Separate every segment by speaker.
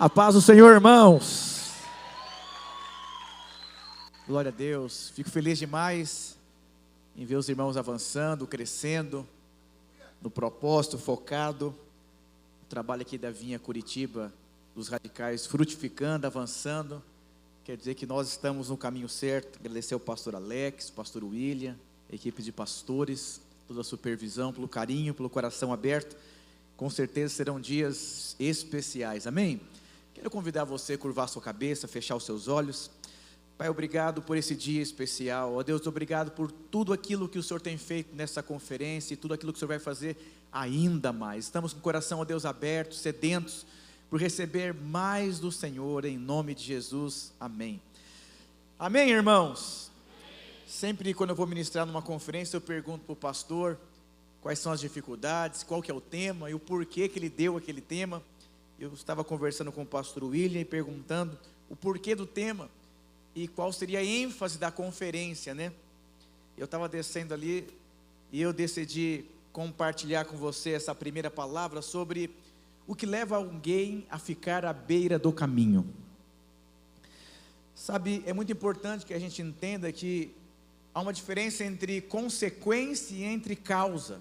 Speaker 1: A paz do Senhor, irmãos. Glória a Deus. Fico feliz demais em ver os irmãos avançando, crescendo, no propósito, focado. O trabalho aqui da Vinha Curitiba, dos radicais, frutificando, avançando. Quer dizer que nós estamos no caminho certo. Agradecer ao pastor Alex, pastor William, a equipe de pastores, toda a supervisão, pelo carinho, pelo coração aberto. Com certeza serão dias especiais, amém? Quero convidar você a curvar sua cabeça, fechar os seus olhos. Pai, obrigado por esse dia especial. Ó Deus, obrigado por tudo aquilo que o Senhor tem feito nessa conferência e tudo aquilo que o Senhor vai fazer ainda mais. Estamos com o coração, ó Deus, aberto, sedentos por receber mais do Senhor, em nome de Jesus, amém. Amém, irmãos? Sempre quando eu vou ministrar numa conferência, eu pergunto para o pastor quais são as dificuldades, qual que é o tema e o porquê que ele deu aquele tema. Eu estava conversando com o pastor William e perguntando o porquê do tema e qual seria a ênfase da conferência, né? Eu estava descendo ali e eu decidi compartilhar com você essa primeira palavra sobre o que leva alguém a ficar à beira do caminho. Sabe, é muito importante que a gente entenda que há uma diferença entre consequência e entre causa.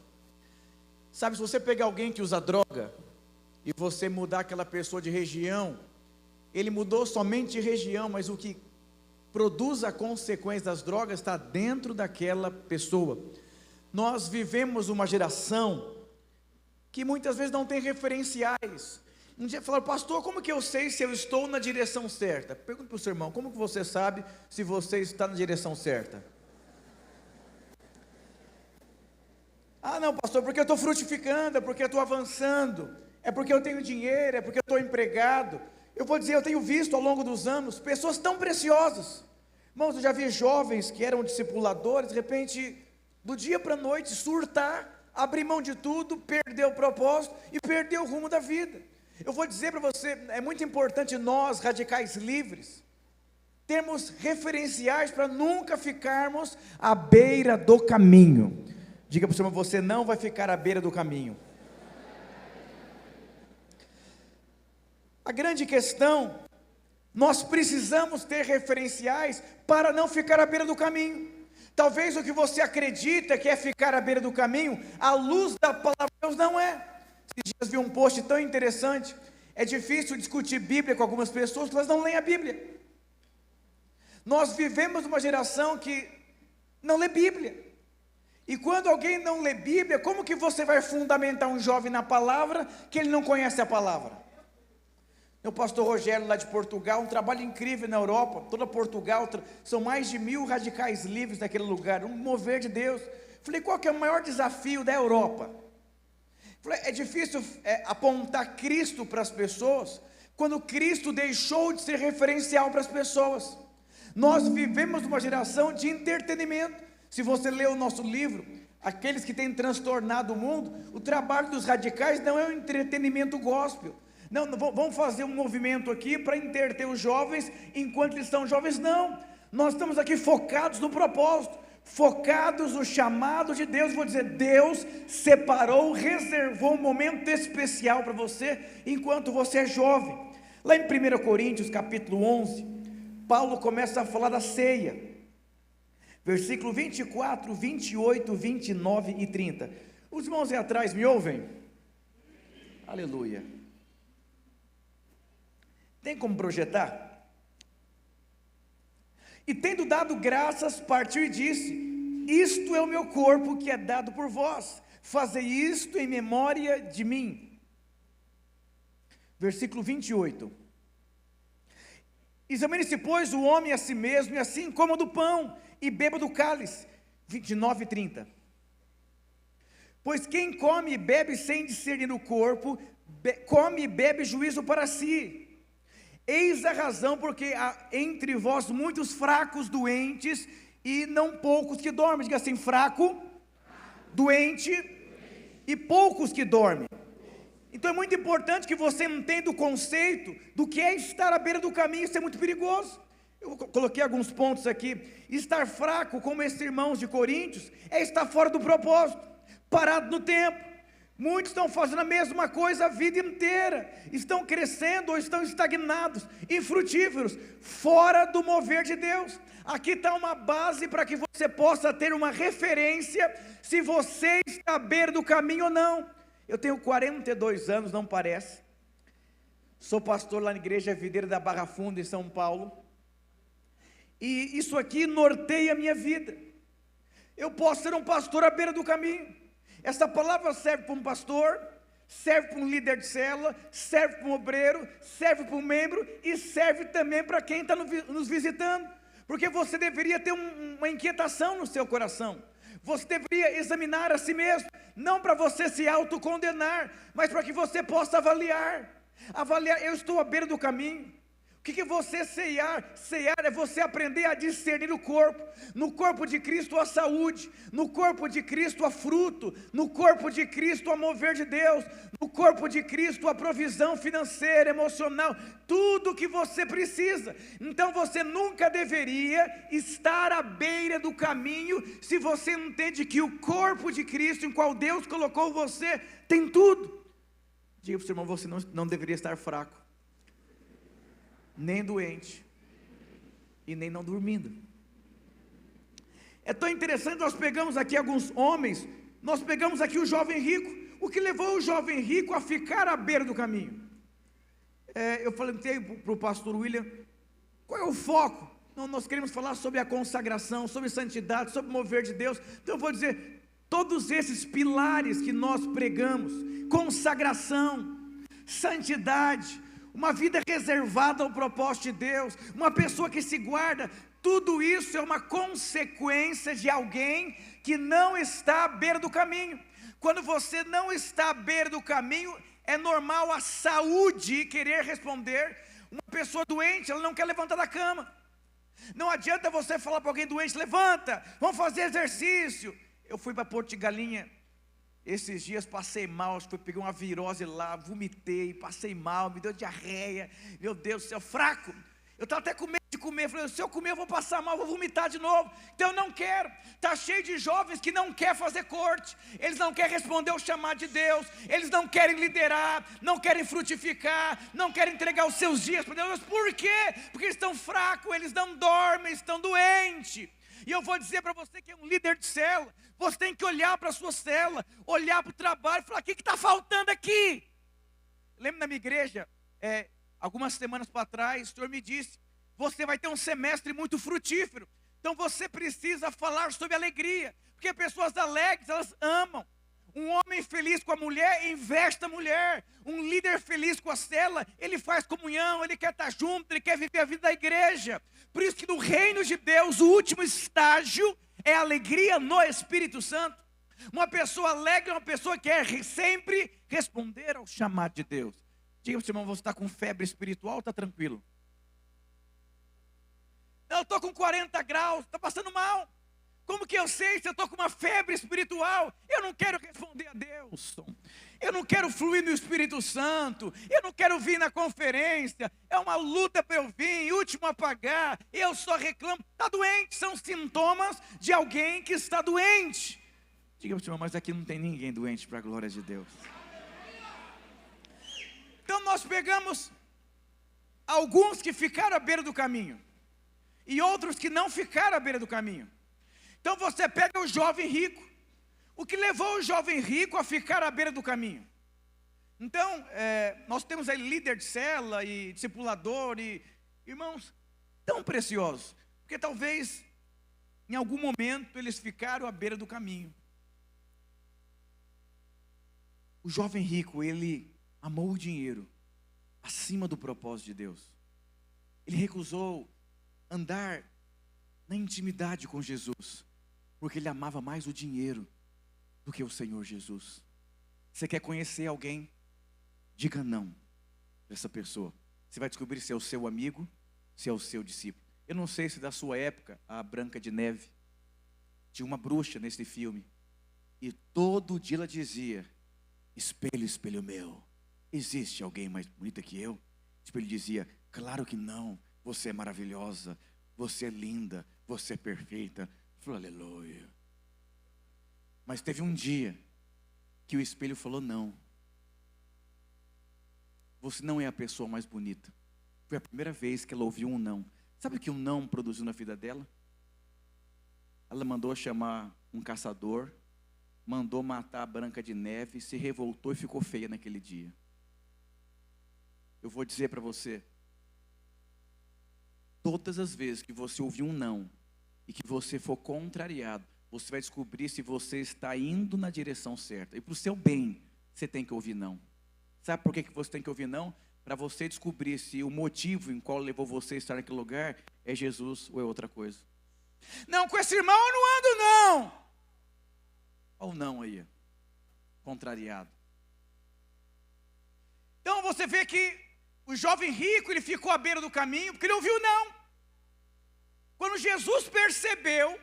Speaker 1: Sabe, se você pegar alguém que usa droga e você mudar aquela pessoa de região, ele mudou somente de região, mas o que produz a consequência das drogas está dentro daquela pessoa. Nós vivemos uma geração que muitas vezes não tem referenciais. Um dia falaram, pastor, como que eu sei se eu estou na direção certa? Pergunta para o seu irmão, como que você sabe se você está na direção certa? Ah não, pastor, porque eu estou frutificando, é porque eu estou avançando, é porque eu tenho dinheiro, é porque eu estou empregado. Eu vou dizer, eu tenho visto ao longo dos anos, pessoas tão preciosas. Irmãos, eu já vi jovens que eram discipuladores, de repente, do dia para a noite, surtar, abrir mão de tudo, perder o propósito e perder o rumo da vida. Eu vou dizer para você, é muito importante nós, radicais livres, termos referenciais para nunca ficarmos à beira do caminho. Diga para o seu irmão, você não vai ficar à beira do caminho. A grande questão, nós precisamos ter referenciais para não ficar à beira do caminho. Talvez o que você acredita que é ficar à beira do caminho, à luz da palavra de Deus não é. Esses dias vi um post tão interessante, é difícil discutir Bíblia com algumas pessoas, porque elas não leem a Bíblia. Nós vivemos uma geração que não lê Bíblia. E quando alguém não lê Bíblia, como que você vai fundamentar um jovem na palavra, que ele não conhece a palavra? O pastor Rogério lá de Portugal, um trabalho incrível na Europa, toda Portugal, são mais de 1000 radicais livres naquele lugar, um mover de Deus. Falei, qual que é o maior desafio da Europa? Falei, é difícil apontar Cristo para as pessoas, quando Cristo deixou de ser referencial para as pessoas. Nós vivemos uma geração de entretenimento. Se você ler o nosso livro, aqueles que têm transtornado o mundo, o trabalho dos radicais não é um entretenimento gospel. Não, vamos fazer um movimento aqui para entreter os jovens enquanto eles são jovens. Não, nós estamos aqui focados no propósito, focados no chamado de Deus. Vou dizer, Deus separou, reservou um momento especial para você enquanto você é jovem. Lá em 1 Coríntios capítulo 11, Paulo começa a falar da ceia, versículo 24, 28, 29 e 30. Os irmãos aí atrás me ouvem? Aleluia. Tem como projetar? E tendo dado graças, partiu e disse, isto é o meu corpo que é dado por vós, fazei isto em memória de mim. Versículo 28. Examine-se, pois, o homem a si mesmo, e assim coma do pão, e beba do cálice. 29 e 30. Pois quem come e bebe sem discernir o corpo, come e bebe juízo para si. Eis a razão porque há entre vós muitos fracos, doentes, e não poucos que dormem. Diga assim, fraco, doente e poucos que dormem. Então é muito importante que você entenda o conceito do que é estar à beira do caminho. Isso é muito perigoso. Eu coloquei alguns pontos aqui. Estar fraco, como esses irmãos de Coríntios, é estar fora do propósito, parado no tempo. Muitos estão fazendo a mesma coisa a vida inteira, estão crescendo ou estão estagnados, infrutíferos, fora do mover de Deus. Aqui está uma base para que você possa ter uma referência, se você está à beira do caminho ou não. Eu tenho 42 anos, não parece, sou pastor lá na igreja Videira da Barra Funda, em São Paulo, e isso aqui norteia a minha vida. Eu posso ser um pastor à beira do caminho. Essa palavra serve para um pastor, serve para um líder de célula, serve para um obreiro, serve para um membro e serve também para quem está nos visitando, porque você deveria ter uma inquietação no seu coração, você deveria examinar a si mesmo, não para você se autocondenar, mas para que você possa avaliar, eu estou à beira do caminho. O que você ceiar é você aprender a discernir o corpo. No corpo de Cristo há saúde, no corpo de Cristo há fruto, no corpo de Cristo há mover de Deus, no corpo de Cristo há provisão financeira, emocional, tudo o que você precisa. Então você nunca deveria estar à beira do caminho, se você entende que o corpo de Cristo, em qual Deus colocou você, tem tudo. Diga para o seu irmão, você não deveria estar fraco, nem doente, e nem não dormindo. É tão interessante, nós pegamos aqui alguns homens, nós pegamos aqui o jovem rico. O que levou o jovem rico a ficar à beira do caminho? Eu falei para o pastor William, qual é o foco? Não, nós queremos falar sobre a consagração, sobre santidade, sobre o mover de Deus. Então eu vou dizer, todos esses pilares que nós pregamos, consagração, santidade, uma vida reservada ao propósito de Deus, uma pessoa que se guarda, tudo isso é uma consequência de alguém que não está à beira do caminho. Quando você não está à beira do caminho, é normal a saúde querer responder. Uma pessoa doente, ela não quer levantar da cama. Não adianta você falar para alguém doente, levanta, vamos fazer exercício. Eu fui para Porto de Galinha esses dias, passei mal, peguei uma virose lá, vomitei, passei mal, me deu diarreia, meu Deus do céu, fraco. Eu estava até com medo de comer, falei, se eu comer eu vou passar mal, vou vomitar de novo. Então eu não quero. Está cheio de jovens que não querem fazer corte, eles não querem responder ao chamado de Deus, eles não querem liderar, não querem frutificar, não querem entregar os seus dias para Deus. Por quê? Porque eles estão fracos, eles não dormem, estão doentes. E eu vou dizer para você que é um líder de célula, você tem que olhar para a sua célula, olhar para o trabalho e falar, o que está faltando aqui? Lembro na minha igreja, algumas semanas para trás, o Senhor me disse, você vai ter um semestre muito frutífero, então você precisa falar sobre alegria, porque pessoas alegres, elas amam. Um homem feliz com a mulher, investe a mulher. Um líder feliz com a célula, ele faz comunhão, ele quer estar junto, ele quer viver a vida da igreja. Por isso que no reino de Deus, o último estágio é a alegria no Espírito Santo. Uma pessoa alegre é uma pessoa que quer sempre responder ao chamado de Deus. Diga para o seu irmão, você está com febre espiritual ou está tranquilo? Não, eu estou com 40 graus, está passando mal. Como que eu sei se eu estou com uma febre espiritual? Eu não quero responder a Deus, eu não quero fluir no Espírito Santo, eu não quero vir na conferência, é uma luta para eu vir, último a pagar, eu só reclamo. Está doente, são sintomas de alguém que está doente. Diga para o senhor, mas aqui não tem ninguém doente para a glória de Deus. Então nós pegamos alguns que ficaram à beira do caminho, e outros que não ficaram à beira do caminho. Então você pega o jovem rico, o que levou o jovem rico a ficar à beira do caminho? Então, nós temos aí líder de célula e discipulador e irmãos tão preciosos, porque talvez em algum momento eles ficaram à beira do caminho. O jovem rico, ele amou o dinheiro acima do propósito de Deus. Ele recusou andar na intimidade com Jesus, porque ele amava mais o dinheiro do que o Senhor Jesus. Você quer conhecer alguém? Diga não para essa pessoa. Você vai descobrir se é o seu amigo, se é o seu discípulo. Eu não sei se da sua época, a Branca de Neve, tinha uma bruxa nesse filme, e todo dia ela dizia, espelho, espelho meu, existe alguém mais bonita que eu? O espelho dizia, claro que não, você é maravilhosa, você é linda, você é perfeita. Falou, aleluia. Mas teve um dia que o espelho falou: não, você não é a pessoa mais bonita. Foi a primeira vez que ela ouviu um não. Sabe o que um não produziu na vida dela? Ela mandou chamar um caçador, mandou matar a Branca de Neve, se revoltou e ficou feia naquele dia. Eu vou dizer para você, todas as vezes que você ouvir um não, e que você for contrariado, você vai descobrir se você está indo na direção certa. E para o seu bem, você tem que ouvir não. Sabe por que você tem que ouvir não? Para você descobrir se o motivo em qual levou você a estar naquele lugar é Jesus ou é outra coisa. Não, com esse irmão eu não ando não. Ou não aí, contrariado. Então você vê que o jovem rico, ele ficou à beira do caminho, porque ele ouviu não. Quando Jesus percebeu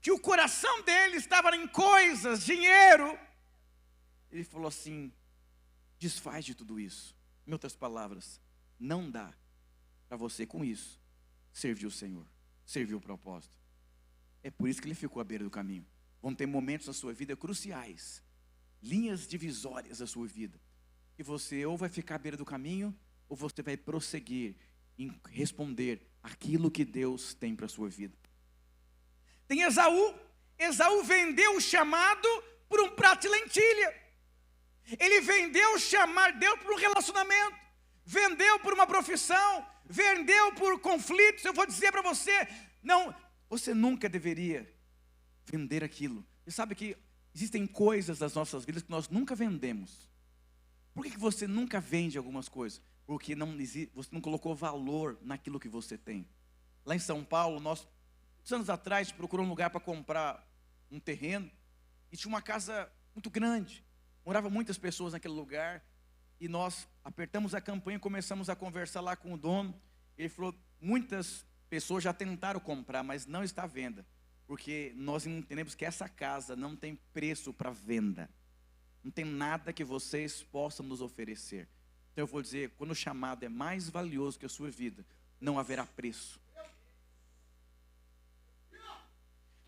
Speaker 1: que o coração dele estava em coisas, dinheiro, ele falou assim: desfaz de tudo isso. Em outras palavras, não dá para você com isso servir o Senhor, servir o propósito. É por isso que ele ficou à beira do caminho. Vão ter momentos na sua vida cruciais, linhas divisórias da sua vida, que você ou vai ficar à beira do caminho, ou você vai prosseguir em responder aquilo que Deus tem para a sua vida. Tem Esaú. Esaú vendeu o chamado por um prato de lentilha. Ele vendeu o chamado, deu por um relacionamento, vendeu por uma profissão, vendeu por conflitos. Eu vou dizer para você, não, você nunca deveria vender aquilo. Você sabe que existem coisas das nossas vidas que nós nunca vendemos. Por que você nunca vende algumas coisas? Porque você não colocou valor naquilo que você tem. Lá em São Paulo, nós, muitos anos atrás, procuramos um lugar para comprar um terreno, e tinha uma casa muito grande, moravam muitas pessoas naquele lugar, e nós apertamos a campanha e começamos a conversar lá com o dono. Ele falou: muitas pessoas já tentaram comprar, mas não está à venda, porque nós entendemos que essa casa não tem preço para venda, não tem nada que vocês possam nos oferecer. Então eu vou dizer, quando o chamado é mais valioso que a sua vida, não haverá preço.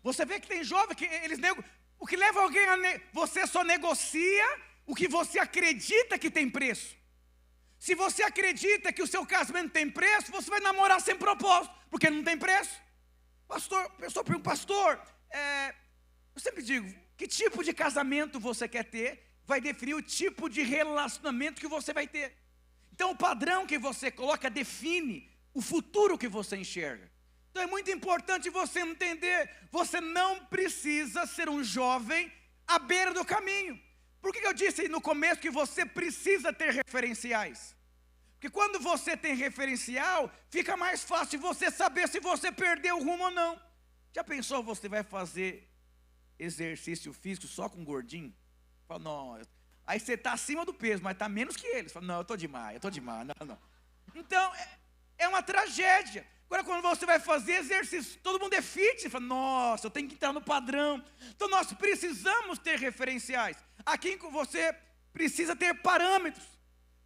Speaker 1: Você vê que tem jovens que eles o que leva alguém você só negocia o que você acredita que tem preço. Se você acredita que o seu casamento tem preço, você vai namorar sem propósito, porque não tem preço. Pastor, a pessoa pergunta: pastor, eu sempre digo, que tipo de casamento você quer ter vai definir o tipo de relacionamento que você vai ter. Então o padrão que você coloca define o futuro que você enxerga. Então é muito importante você entender, você não precisa ser um jovem à beira do caminho. Por que eu disse no começo que você precisa ter referenciais? Porque quando você tem referencial, fica mais fácil você saber se você perdeu o rumo ou não. Já pensou, você vai fazer exercício físico só com gordinho? Fala: não. Aí você está acima do peso, mas está menos que eles. Fala: não, eu estou demais, não. Então, é uma tragédia. Agora, quando você vai fazer exercício, todo mundo é fit, você fala: nossa, eu tenho que entrar no padrão. Então, nós precisamos ter referenciais. Aqui você precisa ter parâmetros.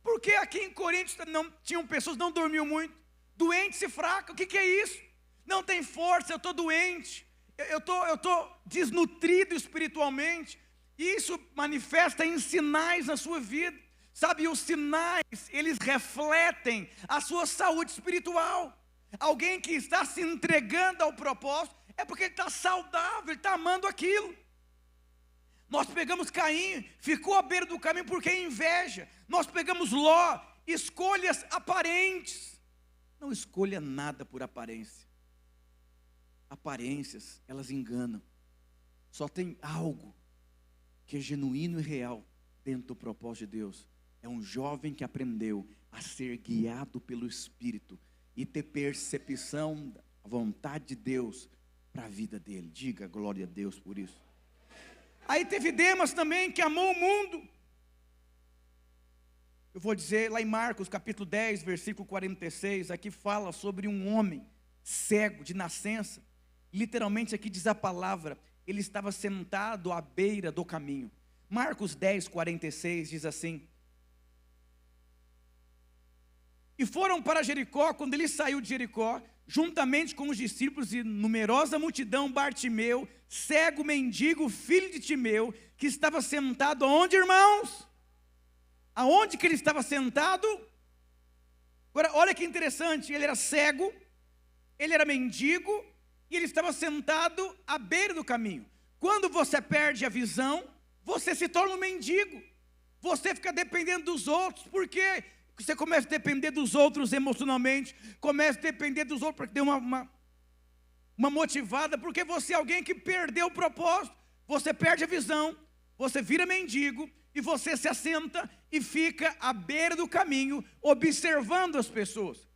Speaker 1: Porque aqui em Coríntios tinham pessoas que não dormiam muito, doentes e fracos. O que é isso? Não tem força, eu estou doente, eu estou desnutrido espiritualmente. Isso manifesta em sinais na sua vida. Sabe, os sinais, eles refletem a sua saúde espiritual. Alguém que está se entregando ao propósito é porque ele está saudável, ele está amando aquilo. Nós pegamos Caim, ficou à beira do caminho porque é inveja. Nós pegamos Ló, escolhas aparentes. Não escolha nada por aparência. Aparências, elas enganam. Só tem algo que é genuíno e real dentro do propósito de Deus. É um jovem que aprendeu a ser guiado pelo Espírito e ter percepção da vontade de Deus para a vida dele. Diga glória a Deus por isso. Aí teve Demas também, que amou o mundo. Eu vou dizer lá em Marcos capítulo 10, versículo 46, aqui fala sobre um homem cego de nascença. Literalmente aqui diz a palavra: ele estava sentado à beira do caminho. Marcos 10, 46 diz assim: e foram para Jericó. Quando ele saiu de Jericó, juntamente com os discípulos e numerosa multidão, Bartimeu, cego, mendigo, filho de Timeu, que estava sentado aonde, irmãos? Aonde que ele estava sentado? Agora, olha que interessante, ele era cego, ele era mendigo, e ele estava sentado à beira do caminho. Quando você perde a visão, você se torna um mendigo. Você fica dependendo dos outros, porque você começa a depender dos outros emocionalmente, começa a depender dos outros para ter uma motivada, porque você é alguém que perdeu o propósito, você perde a visão, você vira mendigo, e você se assenta e fica à beira do caminho, observando as pessoas.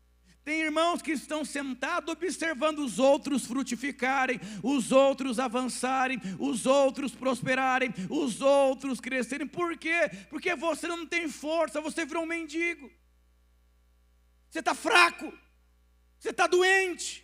Speaker 1: Tem irmãos que estão sentados observando os outros frutificarem, os outros avançarem, os outros prosperarem, os outros crescerem. Por quê? Porque você não tem força, você virou um mendigo. Você está fraco, você está doente.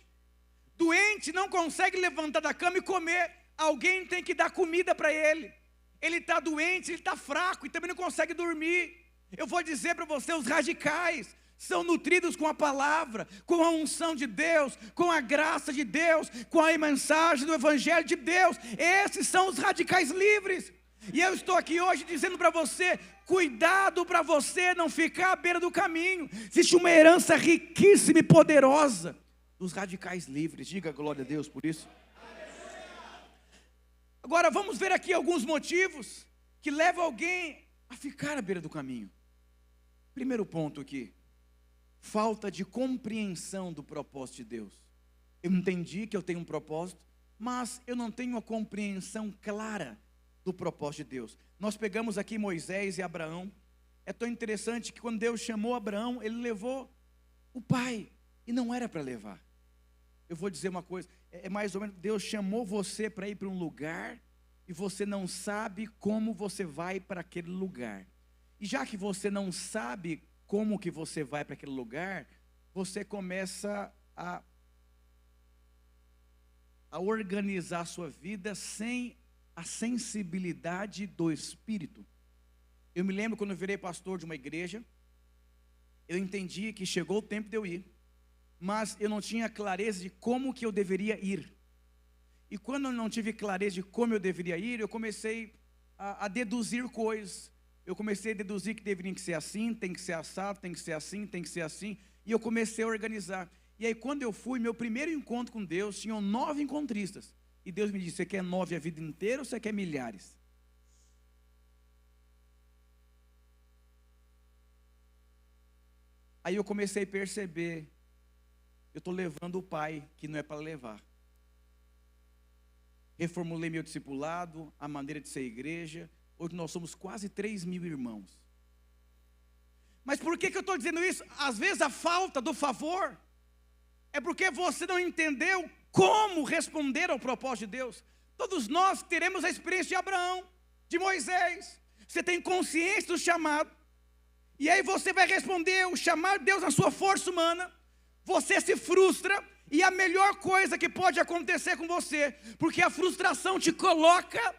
Speaker 1: Doente não consegue levantar da cama e comer. Alguém tem que dar comida para ele. Ele está doente, ele está fraco e também não consegue dormir. Eu vou dizer para você, os radicais são nutridos com a palavra, com a unção de Deus, com a graça de Deus, com a mensagem do Evangelho de Deus. Esses são os radicais livres. E eu estou aqui hoje dizendo para você, cuidado para você não ficar à beira do caminho. Existe uma herança riquíssima e poderosa dos radicais livres. Diga glória a Deus por isso. Agora vamos ver aqui alguns motivos que levam alguém a ficar à beira do caminho. Primeiro ponto aqui, falta de compreensão do propósito de Deus. Eu entendi que eu tenho um propósito, mas eu não tenho uma compreensão clara do propósito de Deus. Nós pegamos aqui Moisés e Abraão. É tão interessante que quando Deus chamou Abraão, ele levou o pai, e não era para levar. Eu vou dizer uma coisa, é mais ou menos, Deus chamou você para ir para um lugar, e você não sabe como você vai para aquele lugar. E já que você não sabe como que você vai para aquele lugar, você começa a organizar a sua vida sem a sensibilidade do Espírito. Eu me lembro quando eu virei pastor de uma igreja, eu entendi que chegou o tempo de eu ir, mas eu não tinha clareza de como que eu deveria ir. E quando eu não tive clareza de como eu deveria ir, eu comecei a deduzir coisas. Eu comecei a deduzir que deveria ser assim, tem que ser assado, tem que ser assim, tem que ser assim. E eu comecei a organizar. E aí quando eu fui, meu primeiro encontro com Deus, tinham 9 encontristas. E Deus me disse, você quer 9 a vida inteira ou você quer milhares? Aí eu comecei a perceber, eu estou levando o pai que não é para levar. Reformulei meu discipulado, a maneira de ser igreja. Hoje nós somos quase 3.000 irmãos. Mas por que eu estou dizendo isso? Às vezes a falta do favor é porque você não entendeu como responder ao propósito de Deus. Todos nós teremos a experiência de Abraão, de Moisés. Você tem consciência do chamado, e aí você vai responder o chamado de Deus na sua força humana. Você se frustra, e a melhor coisa que pode acontecer com você, porque a frustração te coloca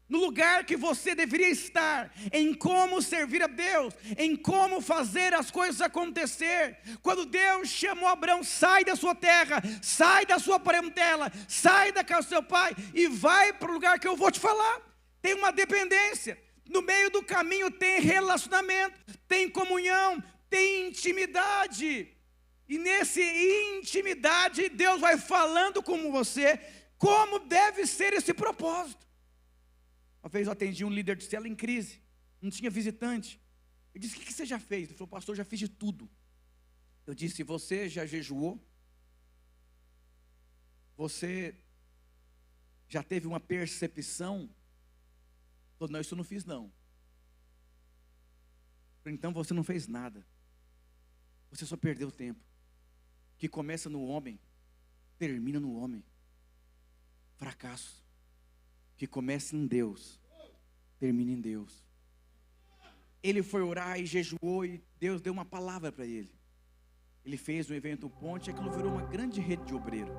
Speaker 1: no lugar que você deveria estar, em como servir a Deus, em como fazer as coisas acontecer. Quando Deus chamou Abraão, sai da sua terra, sai da sua parentela, sai da casa do seu pai e vai para o lugar que eu vou te falar. Tem uma dependência, no meio do caminho tem relacionamento, tem comunhão, tem intimidade. E nessa intimidade, Deus vai falando com você, como deve ser esse propósito. Uma vez eu atendi um líder de célula em crise, não tinha visitante. Eu disse, o que você já fez? Ele falou, pastor, já fiz de tudo. Eu disse, você já jejuou? Você já teve uma percepção? Ele falou, não, isso eu não fiz não. Eu falei, então você não fez nada. Você só perdeu tempo. Que começa no homem, termina no homem. Fracasso. Que começa em Deus, termina em Deus. Ele foi orar e jejuou, e Deus deu uma palavra para ele. Ele fez um evento ponte, e aquilo virou uma grande rede de obreiro.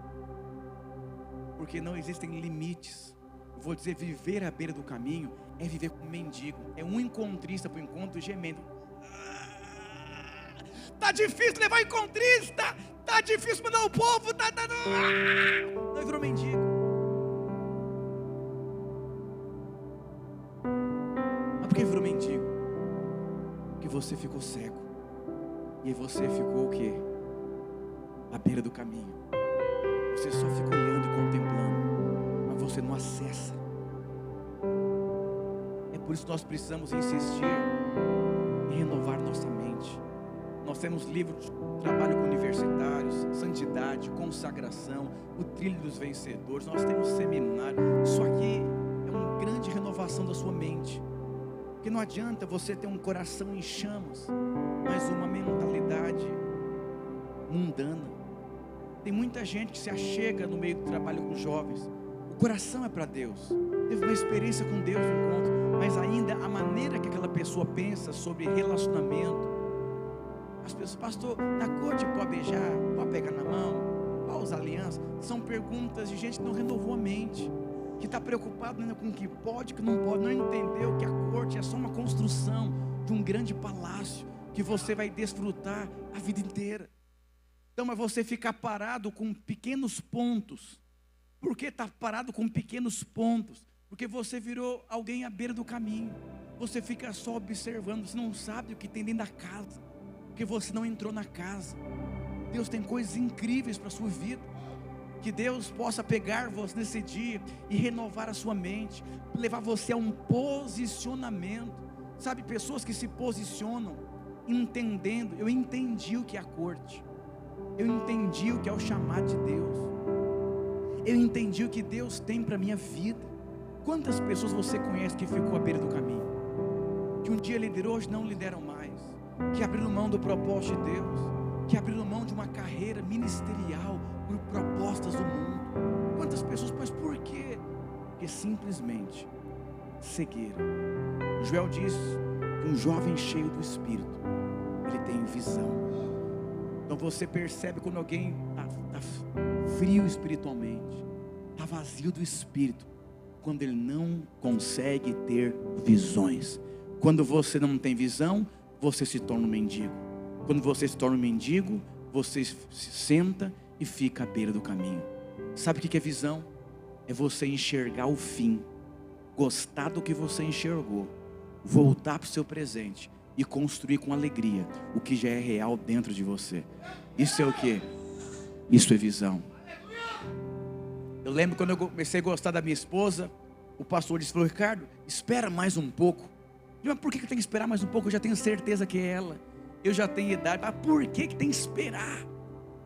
Speaker 1: Porque não existem limites. Eu vou dizer, viver à beira do caminho é viver como mendigo. É um encontrista para o encontro gemendo. Tá difícil levar encontrista, tá difícil mandar o povo, não virou mendigo. você ficou cego. E aí você ficou o quê? À beira do caminho. Você só fica olhando e contemplando, mas você não acessa. É por isso que nós precisamos insistir em renovar nossa mente. Nós temos livros de trabalho com universitários, santidade, consagração, o trilho dos vencedores. Nós temos seminário. Isso aqui é uma grande renovação da sua mente. Porque não adianta você ter um coração em chamas, mas uma mentalidade mundana. Tem muita gente que se achega no meio do trabalho com jovens. O coração é para Deus. Teve uma experiência com Deus no encontro, mas ainda a maneira que aquela pessoa pensa sobre relacionamento. As pessoas, pastor, na corte pode beijar, pode pegar na mão, pode usar aliança. São perguntas de gente que não renovou a mente, que está preocupado com o que pode, o que não pode, não entendeu que a corte é só uma construção de um grande palácio que você vai desfrutar a vida inteira. Então é você ficar parado com pequenos pontos. Por que está parado com pequenos pontos? Porque você virou alguém à beira do caminho. Você fica só observando, você não sabe o que tem dentro da casa, porque você não entrou na casa. Deus tem coisas incríveis para a sua vida. Que Deus possa pegar você nesse dia e renovar a sua mente, levar você a um posicionamento. Sabe, pessoas que se posicionam entendendo. Eu entendi o que é a corte, eu entendi o que é o chamado de Deus, eu entendi o que Deus tem para a minha vida. Quantas pessoas você conhece que ficou à beira do caminho, que um dia liderou, hoje não lideram mais, que abriram mão do propósito de Deus, que abriram mão de uma carreira ministerial por propostas do mundo? Quantas pessoas? Mas por quê? Porque simplesmente cegueira. Joel diz que um jovem cheio do Espírito, ele tem visão. Então você percebe quando alguém está frio espiritualmente, está vazio do Espírito, quando ele não consegue ter visões. Quando você não tem visão, você se torna um mendigo. Quando você se torna um mendigo, você se senta e fica à beira do caminho. Sabe o que é visão? É você enxergar o fim, gostar do que você enxergou, voltar para o seu presente e construir com alegria o que já é real dentro de você. Isso é o que? Isso é visão. Eu lembro quando eu comecei a gostar da minha esposa, o pastor disse: Ricardo, espera mais um pouco. Eu, mas por que eu tenho que esperar mais um pouco? Eu já tenho certeza que é ela, eu já tenho idade. Mas por que tem que esperar?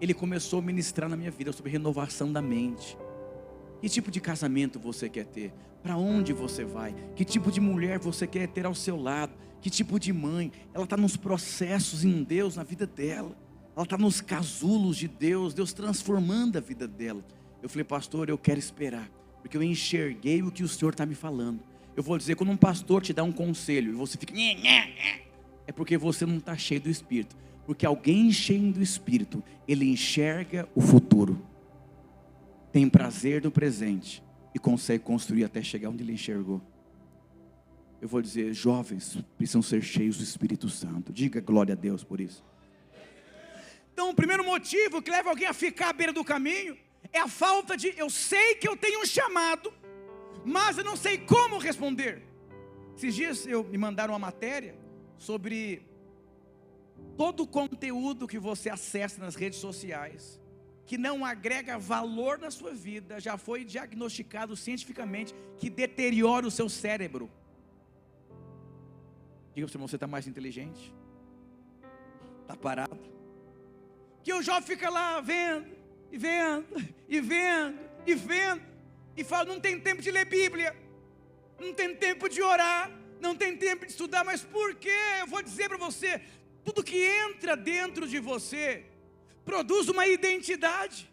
Speaker 1: Ele começou a ministrar na minha vida sobre renovação da mente. Que tipo de casamento você quer ter? Para onde você vai? Que tipo de mulher você quer ter ao seu lado? Que tipo de mãe? Ela está nos processos em Deus, na vida dela. Ela está nos casulos de Deus, Deus transformando a vida dela. Eu falei: pastor, eu quero esperar, porque eu enxerguei o que o Senhor está me falando. Eu vou dizer, quando um pastor te dá um conselho e você fica, é porque você não está cheio do Espírito. Porque alguém cheio do Espírito, ele enxerga o futuro, tem prazer do presente e consegue construir até chegar onde ele enxergou. Eu vou dizer, jovens precisam ser cheios do Espírito Santo. Diga glória a Deus por isso. Então o primeiro motivo que leva alguém a ficar à beira do caminho é a falta de, eu sei que eu tenho um chamado, mas eu não sei como responder. Esses dias me mandaram uma matéria sobre todo o conteúdo que você acessa nas redes sociais, que não agrega valor na sua vida, já foi diagnosticado cientificamente que deteriora o seu cérebro. Diga para o seu irmão, você está mais inteligente? Está parado? Que o jovem fica lá vendo, e vendo, e vendo, e vendo, e fala, não tem tempo de ler Bíblia, não tem tempo de orar, não tem tempo de estudar. Mas por quê? Eu vou dizer para você, tudo que entra dentro de você, produz uma identidade.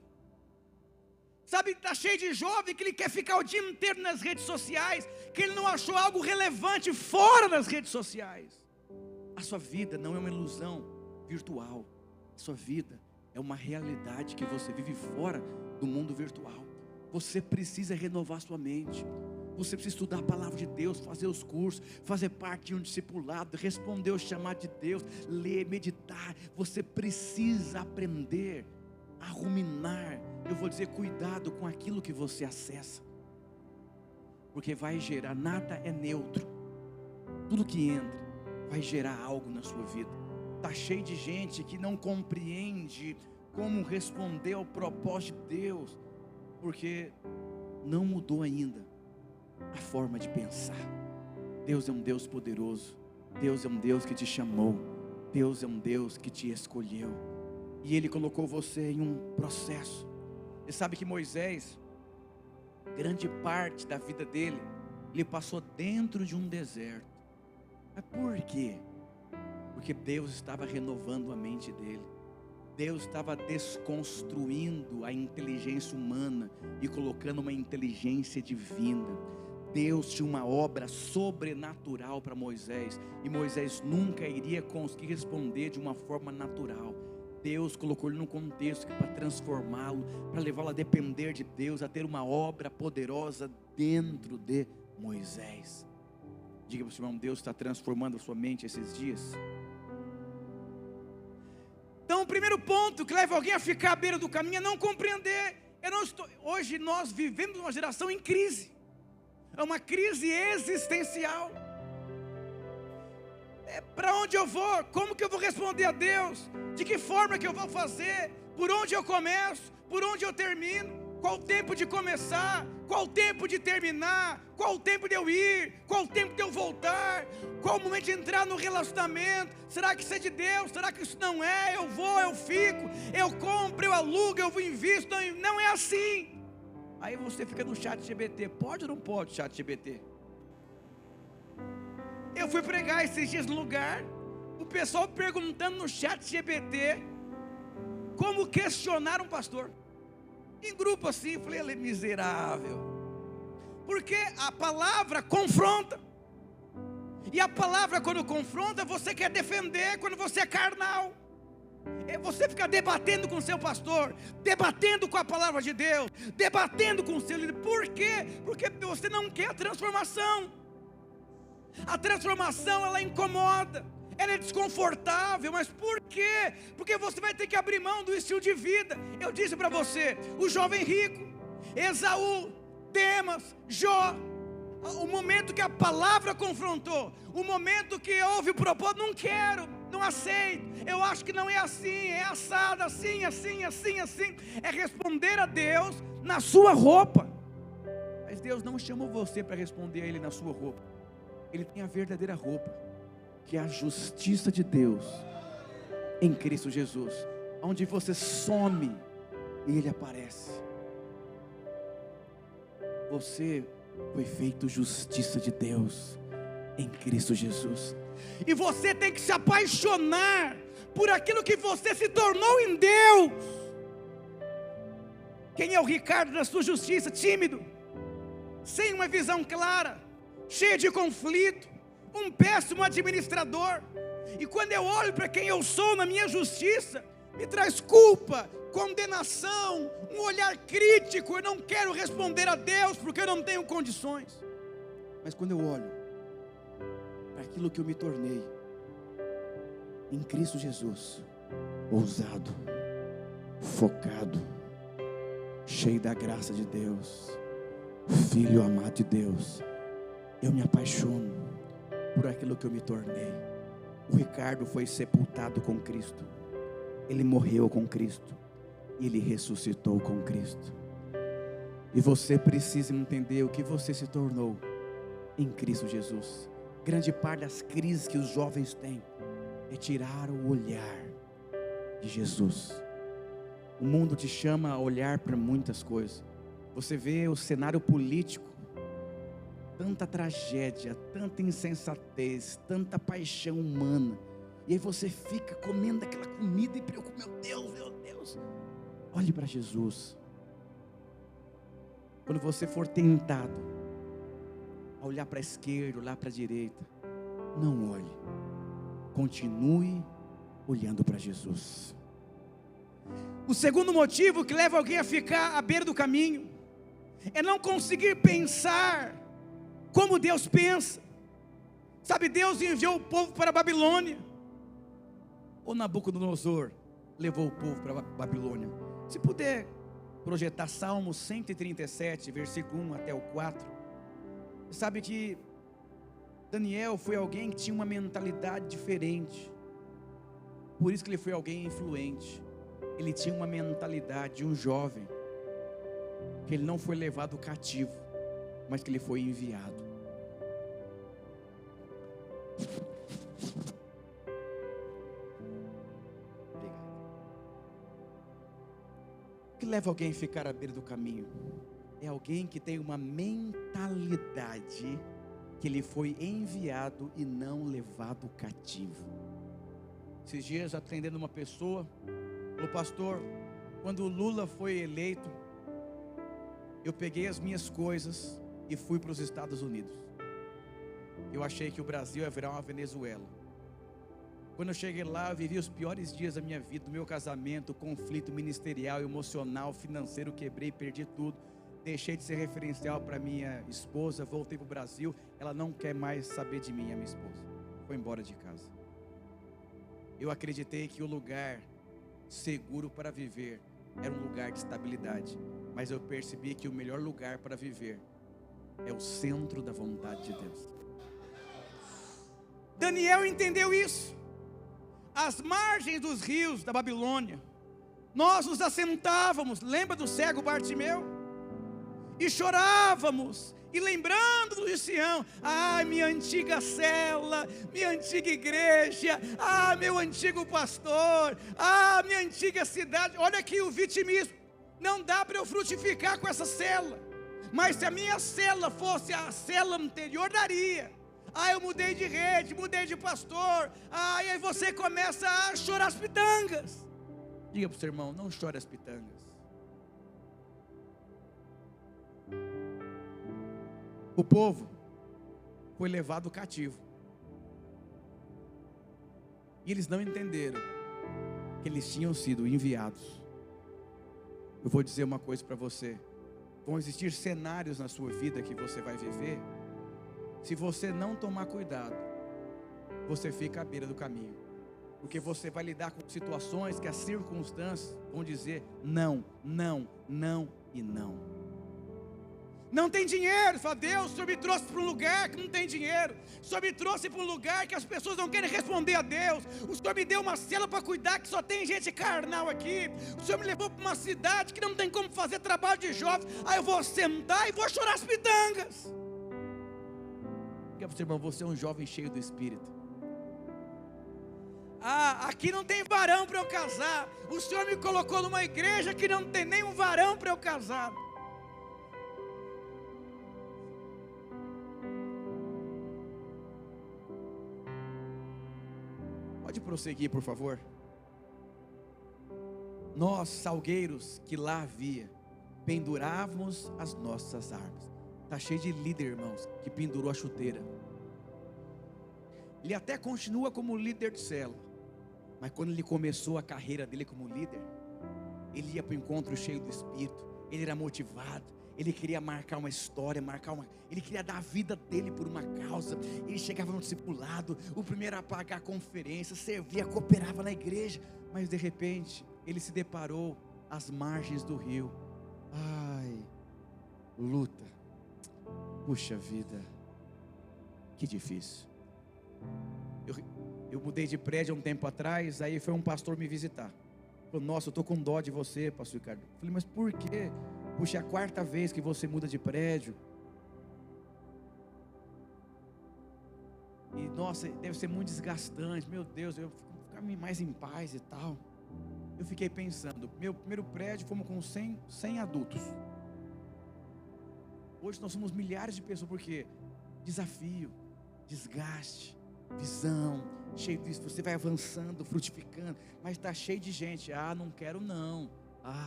Speaker 1: Sabe, está cheio de jovem que ele quer ficar o dia inteiro nas redes sociais, que ele não achou algo relevante fora das redes sociais. A sua vida não é uma ilusão virtual, a sua vida é uma realidade que você vive fora do mundo virtual. Você precisa renovar sua mente, você precisa estudar a palavra de Deus, fazer os cursos, fazer parte de um discipulado, responder o chamado de Deus, ler, meditar. Você precisa aprender a ruminar. Eu vou dizer, cuidado com aquilo que você acessa, porque vai gerar, nada é neutro. Tudo que entra vai gerar algo na sua vida. Está cheio de gente que não compreende como responder ao propósito de Deus, porque não mudou ainda a forma de pensar. Deus é um Deus poderoso, Deus é um Deus que te chamou, Deus é um Deus que te escolheu, e Ele colocou você em um processo. Você sabe que Moisés, grande parte da vida dele, ele passou dentro de um deserto. Mas por quê? Porque Deus estava renovando a mente dele. Deus estava desconstruindo a inteligência humana e colocando uma inteligência divina. Deus tinha uma obra sobrenatural para Moisés, e Moisés nunca iria conseguir responder de uma forma natural. Deus colocou ele num contexto para transformá-lo, para levá-lo a depender de Deus, a ter uma obra poderosa dentro de Moisés. Diga para o seu irmão: Deus está transformando a sua mente esses dias. Então, o primeiro ponto que leva alguém a ficar à beira do caminho é não compreender. Hoje nós vivemos uma geração em crise. É uma crise existencial. Para onde eu vou? Como que eu vou responder a Deus? De que forma que eu vou fazer? Por onde eu começo? Por onde eu termino? Qual o tempo de começar? Qual o tempo de terminar? Qual o tempo de eu ir? Qual o tempo de eu voltar? Qual o momento de entrar no relacionamento? Será que isso é de Deus? Será que isso não é? Eu vou, eu fico, eu compro, eu alugo, eu invisto. Não é assim. Aí você fica no ChatGPT. Pode ou não pode ChatGPT? Eu fui pregar esses dias no lugar, o pessoal perguntando no ChatGPT como questionar um pastor. Em grupo assim, eu falei: ele é miserável. Porque a palavra confronta. E a palavra, quando confronta, você quer defender quando você é carnal. Você fica debatendo com o seu pastor, debatendo com a palavra de Deus, debatendo com o seu líder. Por quê? Porque você não quer a transformação. A transformação, ela incomoda, ela é desconfortável. Mas por quê? Porque você vai ter que abrir mão do estilo de vida. Eu disse para você, o jovem rico, Esaú, Demas, Jó, o momento que a palavra confrontou, o momento que houve o propósito: não quero, não aceito, eu acho que não é assim, é assado, assim, assim, assim, assim. É responder a Deus na sua roupa. Mas Deus não chamou você para responder a Ele na sua roupa. Ele tem a verdadeira roupa, que é a justiça de Deus em Cristo Jesus, onde você some e Ele aparece. Você foi feito justiça de Deus em Cristo Jesus, e você tem que se apaixonar por aquilo que você se tornou em Deus. Quem é o Ricardo da sua justiça? Tímido, sem uma visão clara, cheio de conflito, um péssimo administrador. E quando eu olho para quem eu sou na minha justiça, me traz culpa, condenação, um olhar crítico. Eu não quero responder a Deus porque eu não tenho condições. Mas quando eu olho para aquilo que eu me tornei em Cristo Jesus, ousado, focado, cheio da graça de Deus, filho amado de Deus, eu me apaixono por aquilo que eu me tornei. O Ricardo foi sepultado com Cristo, ele morreu com Cristo, e ele ressuscitou com Cristo. E você precisa entender o que você se tornou em Cristo Jesus. Grande parte das crises que os jovens têm é tirar o olhar de Jesus. O mundo te chama a olhar para muitas coisas. Você vê o cenário político, tanta tragédia, tanta insensatez, tanta paixão humana, e aí você fica comendo aquela comida e preocupa: meu Deus. Olhe para Jesus. Quando você for tentado a olhar para a esquerda, olhar para a direita, não olhe, continue olhando para Jesus. O segundo motivo que leva alguém a ficar à beira do caminho é não conseguir pensar como Deus pensa. Sabe, Deus enviou o povo para a Babilônia, ou Nabucodonosor levou o povo para a Babilônia? Se puder projetar Salmo 137, versículo 1 até o 4. Sabe que Daniel foi alguém que tinha uma mentalidade diferente. Por isso que ele foi alguém influente. Ele tinha uma mentalidade de um jovem, que ele não foi levado cativo, mas que ele foi enviado. Obrigado. O que leva alguém a ficar à beira do caminho? É alguém que tem uma mentalidade que ele foi enviado e não levado cativo. Esses dias, atendendo uma pessoa, falou: pastor, quando o Lula foi eleito, eu peguei as minhas coisas e fui para os Estados Unidos. Eu achei que o Brasil ia virar uma Venezuela. Quando eu cheguei lá, eu vivi os piores dias da minha vida, do meu casamento, conflito ministerial, emocional, financeiro, quebrei, perdi tudo. Deixei de ser referencial para minha esposa, voltei para o Brasil. Ela não quer mais saber de mim, a minha esposa. Foi embora de casa. Eu acreditei que o lugar seguro para viver era um lugar de estabilidade, mas eu percebi que o melhor lugar para viver é o centro da vontade de Deus. Daniel entendeu isso. Às margens dos rios da Babilônia, nós nos assentávamos, lembra do cego Bartimeu? E chorávamos, e lembrando de Sião, minha antiga cela, minha antiga igreja, meu antigo pastor, minha antiga cidade. Olha aqui o vitimismo. Não dá para eu frutificar com essa cela, mas se a minha cela fosse a cela anterior, daria. Eu mudei de rede, mudei de pastor, e aí você começa a chorar as pitangas. Diga para o seu irmão: não chore as pitangas. O povo foi levado cativo, e eles não entenderam que eles tinham sido enviados. Eu vou dizer uma coisa para você: vão existir cenários na sua vida que você vai viver. Se você não tomar cuidado, você fica à beira do caminho, porque você vai lidar com situações que as circunstâncias vão dizer não, não, não e não. Não tem dinheiro, fala: Deus, o Senhor me trouxe para um lugar que não tem dinheiro, o Senhor me trouxe para um lugar que as pessoas não querem responder a Deus, o Senhor me deu uma cela para cuidar que só tem gente carnal aqui, o Senhor me levou para uma cidade que não tem como fazer trabalho de jovens, aí eu vou sentar e vou chorar as pitangas. Diga para o seu irmão: você é um jovem cheio do Espírito. Aqui não tem varão para eu casar, o Senhor me colocou numa igreja que não tem nenhum varão para eu casar. Pode prosseguir, por favor. Nós, salgueiros que lá havia, pendurávamos as nossas armas. Está cheio de líder, irmãos, que pendurou a chuteira. Ele até continua como líder de célula, mas quando ele começou a carreira dele como líder, ele ia para o encontro cheio do Espírito. Ele era motivado, ele queria marcar uma história, ele queria dar a vida dele por uma causa. Ele chegava no discipulado, o primeiro a pagar a conferência, servia, cooperava na igreja. Mas de repente, ele se deparou às margens do rio. Luta. Puxa vida, que difícil. Eu mudei de prédio há um tempo atrás, aí foi um pastor me visitar. Falou: nossa, eu estou com dó de você, pastor Ricardo. Eu falei: mas por quê? Puxa, é a 4ª vez que você muda de prédio. E nossa, deve ser muito desgastante. Meu Deus, eu ficar mais em paz e tal. Eu fiquei pensando, meu primeiro prédio fomos com 100 adultos. Hoje nós somos milhares de pessoas, porque desafio, desgaste, visão, cheio disso. Você vai avançando, frutificando, mas está cheio de gente. Não quero não.